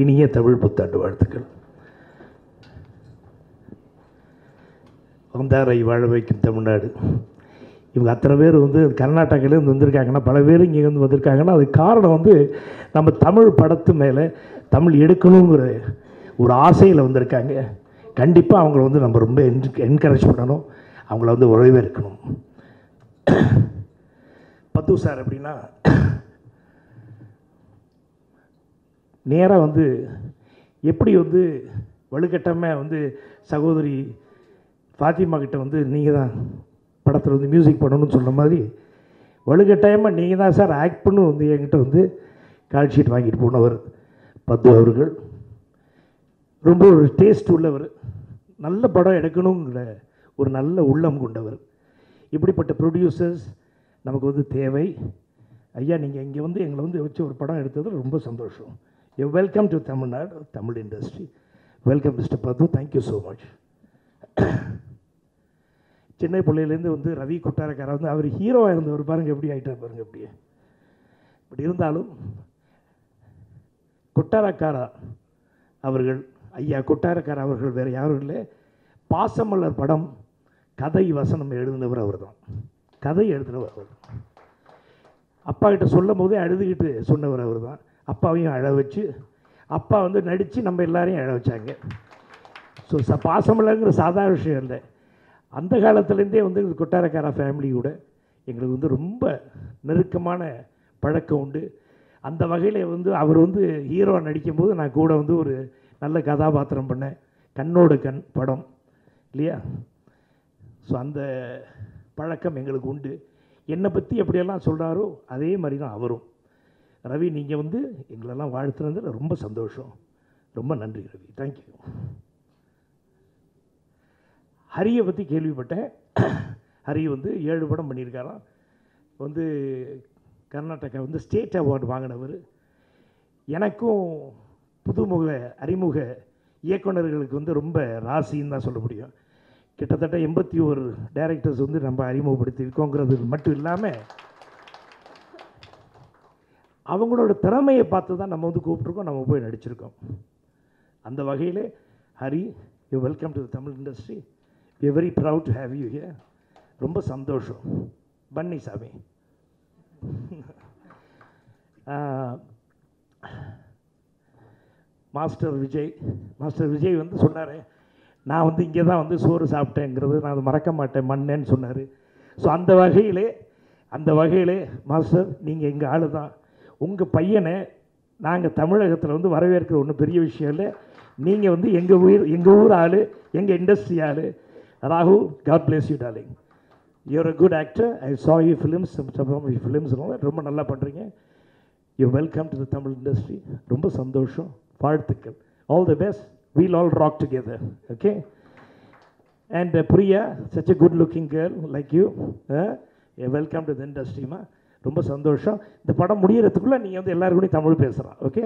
இனிய தமிழ் புத்தாண்டு வாழ்த்துக்கள். வந்தாரை வாழ வைக்கும் தமிழ்நாடு. இவங்க அத்தனை பேர் வந்து கர்நாடகாவிலேருந்து வந்திருக்காங்கன்னா, பல பேர் இங்கே வந்து வந்திருக்காங்கன்னா, அதுக்கு காரணம் வந்து நம்ம தமிழ் படத்து மேலே தமிழ் எடுக்கணுங்கிற ஒரு ஆசையில் வந்திருக்காங்க. கண்டிப்பாக அவங்கள வந்து நம்ம ரொம்ப என்கரேஜ் பண்ணணும், அவங்கள வந்து வரவேற்கணும். பத்து சார் அப்படின்னா நேராக வந்து எப்படி வந்து வலுக்கட்டாமல் வந்து சகோதரி ஃபாத்திமா கிட்ட வந்து நீங்கள் தான் படத்தில் வந்து மியூசிக் பண்ணணும்னு சொன்ன மாதிரி வலுக்கட்டாயமாக நீங்கள் தான் சார் ஆக்ட் பண்ணு வந்து என்கிட்ட வந்து கால் ஷீட் வாங்கிட்டு போனவர் பத்து அவர்கள். ரொம்ப ஒரு டேஸ்ட் உள்ளவர், நல்ல படம் எடுக்கணுங்கிற ஒரு நல்ல உள்ளம் கொண்டவர். இப்படிப்பட்ட ப்ரொடியூசர்ஸ் நமக்கு வந்து தேவை. ஐயா நீங்கள் இங்கே வந்து எங்களை வந்து வச்சு ஒரு படம் எடுத்தது ரொம்ப சந்தோஷம். You welcome to Tamil Nadu, Tamil industry. Welcome mister பத்து, தேங்க்யூ ஸோ மச். சின்ன பிள்ளையிலேருந்து வந்து ரவி கொட்டாரக்காரர் வந்து அவர் ஹீரோவாக இருந்தவர், பாருங்கள் எப்படி ஆகிட்டார் பாருங்கள். அப்படியே இப்படி இருந்தாலும் கொட்டாரக்காரா அவர்கள், ஐயா கொட்டாரக்காரா அவர்கள் வேறு யாரும் இல்லை, பாசமலர் படம் கதை வசனம் எழுதினவர் அவர் தான். கதை எழுதினவர் அவர் தான். அப்பா கிட்ட சொல்லும் போதே அழுதுகிட்டு சொன்னவர் அவர் தான். அப்பாவையும் அழ வச்சு, அப்பா வந்து நடித்து நம்ம எல்லாரையும் அழ வச்சாங்க. ஸோ பாசமலங்கிற சாதாரண விஷயம் இல்லை. அந்த காலத்துலேருந்தே வந்து கொட்டாரக்காரா ஃபேமிலி கூட எங்களுக்கு வந்து ரொம்ப நெருக்கமான பழக்கம் உண்டு. அந்த வகையில் வந்து அவர் வந்து ஹீரோவாக நடிக்கும்போது நான் கூட வந்து ஒரு நல்ல கதாபாத்திரம் பண்ணேன், கண்ணோடு கண் படம் இல்லையா. ஸோ அந்த பழக்கம் எங்களுக்கு உண்டு. என்னை பற்றி எப்படியெல்லாம் சொல்கிறாரோ அதே மாதிரி தான் அவரும். ரவி நீங்கள் வந்து எங்களெல்லாம் வாழ்த்துனது ரொம்ப சந்தோஷம், ரொம்ப நன்றி ரவி, தேங்க்யூ. ஹரியை பற்றி கேள்விப்பட்டேன். ஹரி வந்து 7 படம் பண்ணியிருக்காராம். வந்து கர்நாடகா வந்து ஸ்டேட் அவார்டு வாங்கினவர். எனக்கும் புதுமுக அறிமுக இயக்குநர்களுக்கு வந்து ரொம்ப ராசின்னு தான் சொல்ல முடியும். கிட்டத்தட்ட 81 டைரக்டர்ஸ் வந்து நம்ம அறிமுகப்படுத்தியிருக்கோங்கிறது மட்டும் இல்லாமல் அவங்களோட திறமையை பார்த்து தான் நம்ம வந்து கூப்பிட்ருக்கோம், நம்ம போய் நடிச்சிருக்கோம். அந்த வகையில் Hari, you welcome to the Tamil industry. We are very proud to have you here. ரொம்ப சந்தோஷம். பன்னி சாமி. மாஸ்டர் விஜய் வந்து சொன்னார், நான் வந்து இங்கே தான் வந்து சோறு சாப்பிட்டேங்கிறது நான் அதை மறக்க மாட்டேன் மண்ணேன்னு சொன்னார். ஸோ அந்த வகையிலே மாஸ்டர் நீங்கள் எங்கள் ஆள் தான். உங்கள் பையனை நாங்கள் தமிழகத்தில் வந்து வரவேற்கிற ஒன்றும் பெரிய விஷயம் இல்லை. நீங்கள் வந்து எங்கள் ஊர் ஆள், எங்கள் இண்டஸ்ட்ரி ஆள். ராகுல், God bless you darling. You're a good actor. I saw you films, films ரொம்ப நல்லா பண்ணுறீங்க. You welcome to the Tamil industry. ரொம்ப சந்தோஷம், வாழ்த்துக்கள். All the best. We'll all rock together, okay? And Priya, such a good looking girl like you, welcome to the industry ma. ரொம்ப சந்தோஷம். இந்த படம் முடியறதுக்குள்ளே நீங்கள் வந்து எல்லாரும் கூட தமிழ் பேசுகிறான், ஓகே?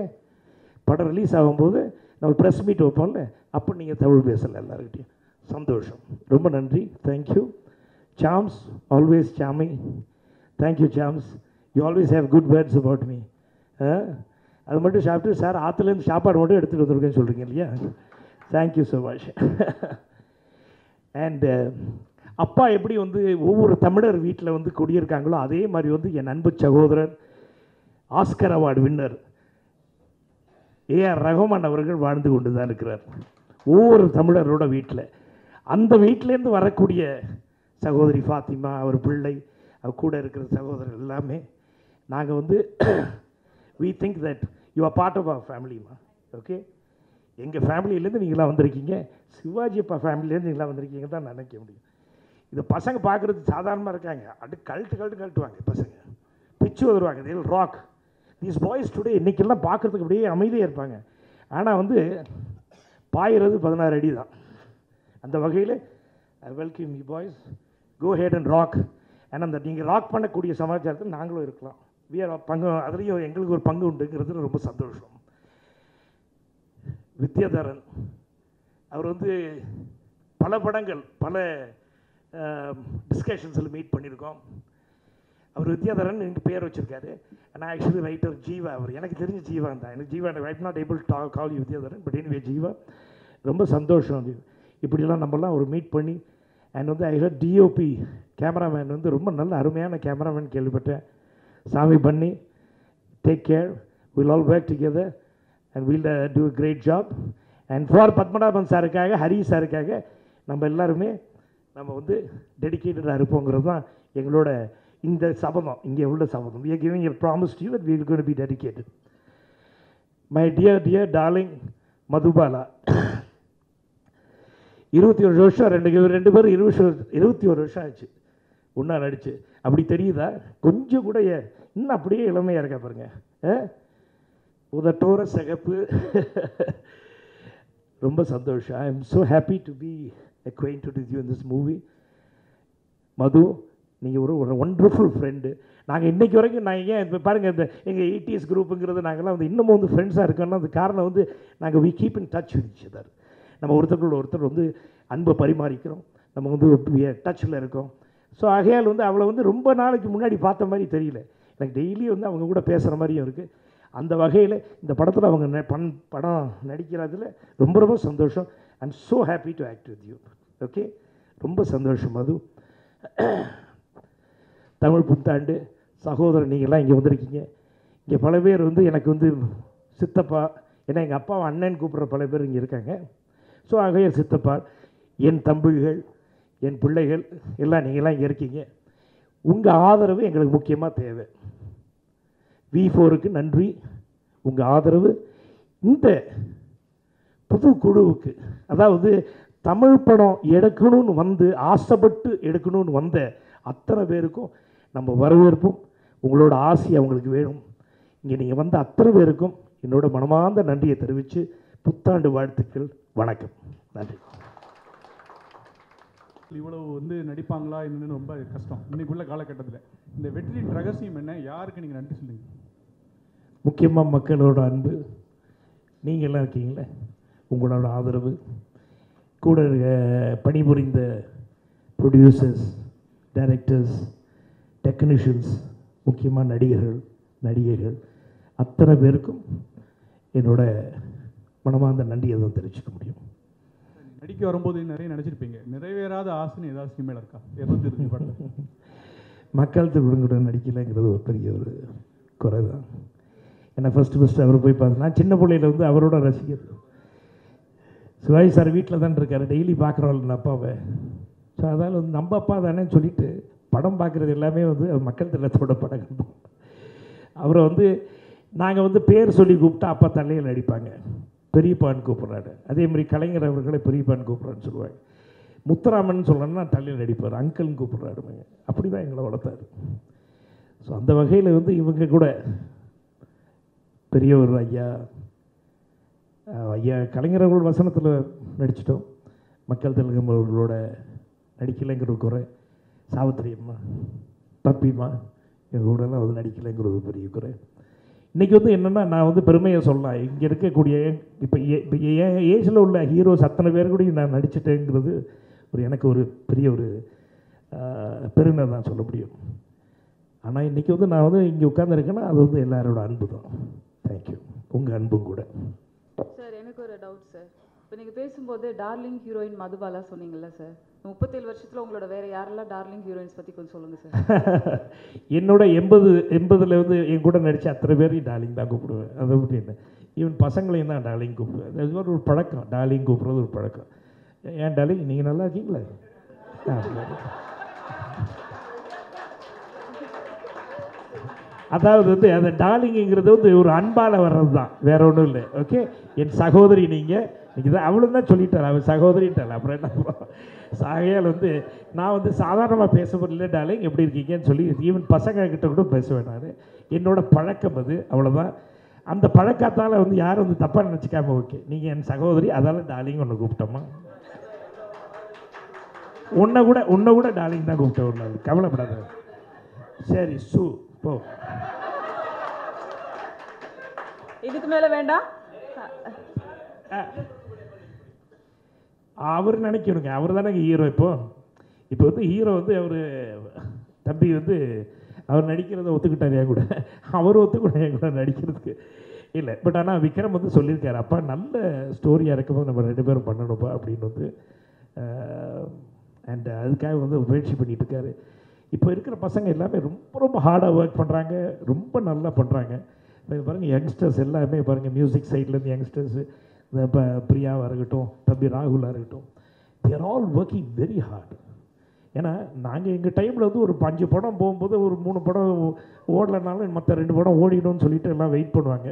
படம் ரிலீஸ் ஆகும்போது நம்ம ப்ரெஸ் மீட் வைப்போம்ல, அப்போ நீங்கள் தமிழ் பேசலாம் எல்லாருக்கிட்டையும். சந்தோஷம், ரொம்ப நன்றி, thank you. Charms, always charming. Thank you charms, you always have good words about me. அது மட்டும் சாப்பிட்டு சார் ஆற்றுலேருந்து சாப்பாடு மட்டும் எடுத்துகிட்டு வந்துருக்கேன்னு சொல்கிறீங்க இல்லையா. Thank you so much. அண்டு அப்பா எப்படி வந்து ஒவ்வொரு தமிழர் வீட்டில் வந்து குடியிருக்காங்களோ அதே மாதிரி வந்து என் அன்பு சகோதரர் Oscar award winner A R Rahman அவர்கள் வாழ்ந்து கொண்டு தான் இருக்கிறார் ஒவ்வொரு தமிழரோட வீட்டில். அந்த வீட்டிலேருந்து வரக்கூடிய சகோதரி ஃபாத்திமா, அவர் பிள்ளை, அவர் கூட இருக்கிற சகோதரர் எல்லாமே நாங்கள் வந்து we think that you are part of our family ma, okay? எங்கள் ஃபேமிலியிலேருந்து நீங்களாம் வந்திருக்கீங்க, சிவாஜி அப்பா ஃபேமிலியிலேருந்து நீங்களாம் வந்திருக்கீங்க தான் நினைக்க முடியும். இது பசங்க பார்க்குறதுக்கு சாதாரணமாக இருக்காங்க, அது கழட்டுவாங்க பசங்க, பிச்சு வருவாங்க. they will rock. these boys today இன்றைக்கெல்லாம் பார்க்குறதுக்கு அப்படியே அமைதியாக இருப்பாங்க, ஆனால் வந்து பாயிறது 16 அடி தான். அந்த வகையில் I welcome you boys, go ahead and rock. ஏன்னா அந்த நீங்கள் ராக் பண்ணக்கூடிய சமாச்சாரத்தில் நாங்களும் இருக்கலாம். பங்கு, அதுலேயும் எங்களுக்கு ஒரு பங்கு உண்டுங்கிறது ரொம்ப சந்தோஷம். வித்யாதரன் அவர் வந்து பல படங்கள், பல டிஸ்கஷன்ஸில் மீட் பண்ணியிருக்கோம். அவர் வித்யாதரன் எனக்கு பேர் வச்சுருக்காரு. நான் ஆக்சுவலி ரைட்டர் ஜீவா. அவர் எனக்கு தெரிஞ்ச ஜீவா தான். எனக்கு Jeeva I'm not able to call you Vidyadharan, but anyway Jeeva. ரொம்ப சந்தோஷம் அது இப்படிலாம் நம்மலாம் ஒரு மீட் பண்ணி. அண்ட் வந்து ஐ ஹர்ட் டிஓபி கேமராமேன் வந்து ரொம்ப நல்ல அருமையான கேமராமேன் கேள்விப்பட்டேன். சாமி பண்ணி take care, we'll all work together and we'll do a great job. And for Padmanabhan சாருக்காக, ஹரி சாருக்காக நம்ம எல்லாருமே நம்ம வந்து டெடிக்கேட்டடாக இருப்போங்கிறது தான் எங்களோட இந்த சபதம், இங்கே உள்ள சபதம். We are giving a promise to you that we are going to be dedicated. My dear darling Madhubala, 21 வருஷம் ரெண்டு பேரும் 21 வருஷம் ஆச்சு ஒன்றா நடிச்சு. அப்படி தெரியுதா? கொஞ்சம் கூட இன்னும் அப்படியே இளமையாக இருக்கா பாருங்க. உதட்டோர சிகப்பு. ரொம்ப சந்தோஷம். I am so happy to be acquainted with you in this movie. Madhu, நீங்கள் ஒரு ஒண்டர்ஃபுல் ஃப்ரெண்டு. நாங்கள் இன்றைக்கி வரைக்கும் ஏன் இப்போ பாருங்கள், இந்த எங்கள் 80s குரூப்புங்கிறது நாங்கள்லாம் வந்து இன்னமும் வந்து ஃப்ரெண்ட்ஸாக இருக்கோம்னா அது காரணம் வந்து நாங்கள் we keep in touch with each other. நம்ம ஒருத்தரோட ஒருத்தர் வந்து அன்பை பரிமாறிக்கிறோம், நம்ம வந்து டச்சில் இருக்கோம். ஸோ ஆகையால் வந்து அவளை வந்து ரொம்ப நாளைக்கு முன்னாடி பார்த்த மாதிரி தெரியல எனக்கு. டெய்லி வந்து அவங்க கூட பேசுகிற மாதிரியும் இருக்குது. அந்த வகையில் இந்த படத்தில் அவங்க படம் நடிக்கிறதுல ரொம்ப ரொம்ப சந்தோஷம். I am so happy to act with you. Okay, ரொம்ப சந்தோஷம் மது. தமிழ் புத்தாண்டு சகோதரர் நீங்கள்லாம் இங்கே வந்திருக்கீங்க. இங்கே பல பேர் வந்து எனக்கு வந்து சித்தப்பா, ஏன்னா எங்கள் அப்பாவை அண்ணன் கூப்பிட்ற பல பேர் இங்கே இருக்காங்க. ஸோ ஆகைய சித்தப்பா, என் தம்பிகள், என் பிள்ளைகள் எல்லாம் நீங்கள்லாம் இங்கே இருக்கீங்க. உங்கள் ஆதரவு எங்களுக்கு முக்கியமாக தேவை. V4க்கு நன்றி. உங்கள் ஆதரவு இந்த புது குழுவுக்கு, அதாவது தமிழ் படம் எடுக்கணும்னு வந்து ஆசைப்பட்டு எடுக்கணும்னு வந்த அத்தனை பேருக்கும் நம்ம வரவேற்பும். உங்களோட ஆசை அவங்களுக்கு வேணும். இங்கே நீங்கள் வந்த அத்தனை பேருக்கும் என்னோட மனமார்ந்த நன்றியை தெரிவித்து புத்தாண்டு வாழ்த்துக்கள். வணக்கம். நன்றி. இவ்வளவு வந்து நடிப்பாங்களா என்னன்னு ரொம்ப கஷ்டம் இன்னைக்குள்ள காலகட்டத்தில். இந்த வெற்றியின் ரகசியம் என்ன? யாருக்கு நீங்கள் நன்றி சொல்லுங்க? முக்கியமாக மக்களோட அன்பு. நீங்கள்லாம் இருக்கீங்களே, உங்களோட ஆதரவு, கூட பணிபுரிந்த ப்ரொடியூசர்ஸ், டைரக்டர்ஸ், டெக்னீஷியன்ஸ், முக்கியமாக நடிகர்கள், நடிகைகள் அத்தனை பேருக்கும் என்னோட மனமார்ந்த நன்றியை தான் தெரிவிச்சுக்க முடியும். நடிக்க வரும்போது நிறைய நினச்சிருப்பீங்க, நிறைவேறாத ஆசைன்னு ஏதாவது சினிமையில் இருக்கா? 220 படம் மக்கள் திருவிழா நடிக்கலைங்கிறது ஒரு பெரிய ஒரு குறை தான். ஏன்னா ஃபஸ்ட்டு அவர் போய் பார்த்து, நான் சின்ன பிள்ளையில் வந்து அவரோட ரசிகர். சிவாஜி சார் வீட்டில் தான் இருக்கார், டெய்லி பார்க்குறோம் அப்பாவை. ஸோ அதால் வந்து நம்ம அப்பா தானே சொல்லிவிட்டு படம் பார்க்குறது எல்லாமே வந்து மக்கள் திலத்தோட படங்கள் தான். அவரை வந்து நாங்கள் வந்து பேர் சொல்லி கூப்பிட்டா அப்பா தலையில் நடிப்பாங்க. பெரியப்பான்னு கூப்பிட்றாரு. அதே மாதிரி கலைஞர் அவர்களை பெரியப்பான்னு கூப்பிட்றான்னு சொல்லுவாங்க. முத்துராமன் சொல்லணும்னா தலையில் நடிப்பார். அங்கிள்னு கூப்பிட்றாருங்க. அப்படி தான் எங்களை வளர்த்தாரு. ஸோ அந்த வகையில் வந்து இவங்க கூட பெரியவர் ஐயா கலைஞர் அவர்கள் வசனத்தில் நடிச்சிட்டோம். மக்கள் திலகம் அவர்களோட நடிக்கலைங்கிற குறை. சாவித்திரி அம்மா, பப்பிம்மா எங்கள் கூடலாம் வந்து நடிக்கலைங்கிறது பெரிய குறை. இன்றைக்கி வந்து என்னென்னா, நான் வந்து பெருமையை சொல்லலாம். இங்கே இருக்கக்கூடிய இப்போ என் ஏஜில் உள்ள ஹீரோஸ் அத்தனை பேர் கூட நான் நடிச்சிட்டேங்கிறது எனக்கு ஒரு பெரிய ஒரு பெருமை தான் சொல்ல முடியும். ஆனால் இன்றைக்கி வந்து நான் வந்து இங்கே உட்காந்துருக்கேன்னா அது வந்து எல்லாரோட அன்பு தான். தேங்க்யூ. உங்கள் அன்பும் கூட. சார், எனக்கு ஒரு டவுட் சார். இப்போ நீங்கள் பேசும்போது டார்லிங் ஹீரோயின் மதுபாலா சொன்னீங்கல்ல சார், 37 வருஷத்தில் உங்களோட வேறு யாரெல்லாம் டார்லிங் ஹீரோயின்ஸ் பற்றி கொஞ்சம் சொல்லுங்கள் சார். என்னோட 80ல் வந்து என் கூட நடித்த அத்தனை பேரையும் டார்லிங் தான் கூப்பிடுவேன். அதை பற்றி என்ன, ஈவன் பசங்களையும் தான் டார்லிங் கூப்பிடுவேன். அது மாதிரி ஒரு பழக்கம், டார்லிங் கூப்பிட்றது ஒரு பழக்கம். ஏன் டார்லிங், நீங்கள் நல்லா இருக்கீங்களா? அதாவது வந்து அந்த டார்லிங்கிறது வந்து ஒரு அன்பால் வர்றது தான், வேற ஒன்றும் இல்லை. ஓகே, என் சகோதரி நீங்கள் நீங்கள் தான் அவளும் தான் சொல்லிட்டாள், அவள் சகோதரிட்டாள். அப்புறம் என்ன சாகையால் வந்து நான் வந்து சாதாரணமாக பேசப்படல, இல்லை டார்லிங் எப்படி இருக்கீங்கன்னு சொல்லி ஈவன் பசங்க கிட்ட கூட பேசுவேன் நான். என்னோடய பழக்கம் அது, அவ்வளோதான். அந்த பழக்கத்தால் வந்து யாரும் வந்து தப்பாக நினச்சிக்காம, ஓகே நீங்கள் என் சகோதரி அதால் டார்லிங் ஒன்று கூப்பிட்டோமா, உன்னை கூட டார்லிங் தான் கூப்பிட்டேன் ஒரு நாள், கவலைப்படாத. சரி சூ போ. இதுக்கு மேலே வேண்டாம். அவர் நினைக்கணுங்க, அவர் தானே ஹீரோ. இப்போ வந்து ஹீரோ வந்து அவர் தம்பி வந்து அவர் நடிக்கிறத ஒத்துக்கிட்டார் என் கூட, அவர் ஒத்துக்கிட்டார் என் கூட நடிக்கிறதுக்கு. இல்லை பட் ஆனால் விக்ரம் வந்து சொல்லியிருக்காரு, அப்பா நல்ல ஸ்டோரியாக இருக்கும்போது நம்ம 2 பேரும் பண்ணணும்ப்பா அப்படின்னு வந்து. அண்ட் அதுக்காக வந்து முயற்சி பண்ணிகிட்டு இருக்காரு. இப்போ இருக்கிற பசங்க எல்லாமே ரொம்ப ரொம்ப ஹார்டாக ஒர்க் பண்ணுறாங்க, ரொம்ப நல்லா பண்ணுறாங்க. இப்போ பாருங்கள் யங்ஸ்டர்ஸ் எல்லாமே பாருங்கள், மியூசிக் சைட்லேருந்து யங்ஸ்டர்ஸு, இந்த இப்போ பிரியாவாக இருக்கட்டும், தம்பி ராகுலாக இருக்கட்டும், தேர் ஆல் ஒர்க்கிங் வெரி ஹார்ட். ஏன்னா நாங்கள் எங்கள் டைமில் வந்து ஒரு 5 படம் போகும்போது ஒரு 3 படம் ஓடலைனாலும் மற்ற 2 படம் ஓடிடும்னு சொல்லிட்டு எல்லாம் வெயிட் பண்ணுவாங்க.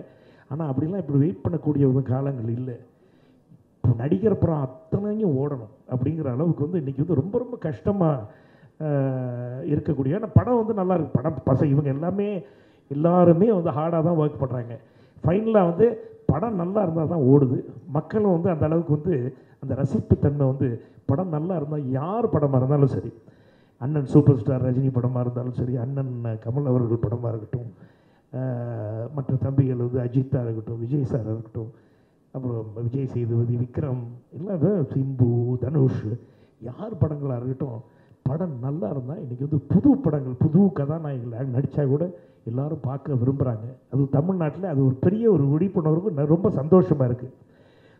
ஆனால் அப்படிலாம் இப்படி வெயிட் பண்ணக்கூடிய ஒரு காலங்கள் இல்லை. இப்போ நடிக்கிற படம் அத்தனையும் ஓடணும் அப்படிங்கிற அளவுக்கு வந்து இன்றைக்கி வந்து ரொம்ப ரொம்ப கஷ்டமாக இருக்கக்கூடிய. ஏன்னா படம் வந்து நல்லா இருக்கு, படம் இவங்க எல்லாருமே வந்து ஹார்டாக தான் ஒர்க் பண்ணுறாங்க. ஃபைனலாக வந்து படம் நல்லா இருந்தால் தான் ஓடுது. மக்களும் வந்து அந்த அளவுக்கு வந்து அந்த ரசிப்புத்தன்மை வந்து படம் நல்லா இருந்தால் யார் படமாக இருந்தாலும் சரி, அண்ணன் சூப்பர் ஸ்டார் ரஜினி படமாக இருந்தாலும் சரி, அண்ணன் கமல் அவர்கள் படமாக இருக்கட்டும், மற்ற தம்பிகள் வந்து அஜித்தாக இருக்கட்டும், விஜய் சாராக இருக்கட்டும், அப்புறம் விஜய் சேதுபதி, விக்ரம், எல்லாம் சிம்பு, தனுஷ், யார் படங்களாக இருக்கட்டும், படம் நல்லா இருந்தால் இன்றைக்கி வந்து புது படங்கள், புது கதாநாயகர்கள் நடித்தா கூட எல்லோரும் பார்க்க விரும்புகிறாங்க. அது தமிழ்நாட்டில் அது ஒரு பெரிய ஒரு விழிப்புணர்வு, ரொம்ப சந்தோஷமாக இருக்குது.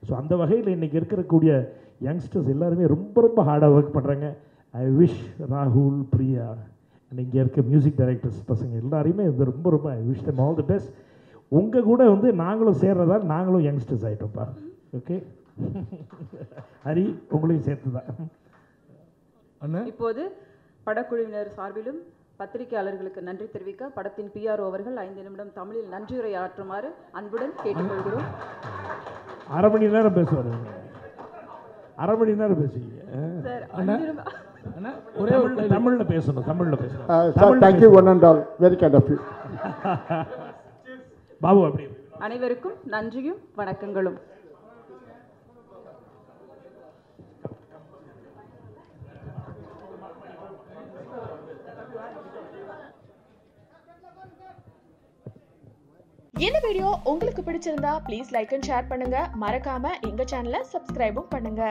ஸோ அந்த வகையில் இன்றைக்கி இருக்கக்கூடிய யங்ஸ்டர்ஸ் எல்லாருமே ரொம்ப ரொம்ப ஹார்டாக ஒர்க் பண்ணுறாங்க. ஐ விஷ் ராகுல், பிரியா அண்ட் இங்கே இருக்க மியூசிக் டைரக்டர்ஸ் பசங்க எல்லாரையுமே வந்து ரொம்ப ரொம்ப I wish them all the best. உங்கள் கூட வந்து நாங்களும் சேர்றதால் நாங்களும் யங்ஸ்டர்ஸ் ஆகிட்டோம்ப்பா. ஓகே ஹரி, உங்களையும் சேர்த்து தான். இப்போது படக்குழுவினர் சார்பிலும் பத்திரிகையாளர்களுக்கு நன்றி தெரிவிக்க படத்தின் PRO அவர்கள் 5 நிமிடம் தமிழில் நன்றியுரை ஆற்றுமாறு அன்புடன் கேட்டுக்கொள்கிறோம். 1/2 மணி நேரம் பேசுவார், 1/2 மணி நேரம் பேசுவீங்க. ஒரே தமிழில் பேசணும், தமிழில் பேசணும். Thank you one and all, very kind of you. Babu அப்படி. அனைவருக்கும் நன்றியும் வணக்கங்களும். இந்த வீடியோ உங்களுக்கு பிடிச்சிருந்தா ப்ளீஸ் லைக் அண்ட் ஷேர் பண்ணுங்க. மறக்காம எங்க சேனலை சப்ஸ்கிரைபும் பண்ணுங்க.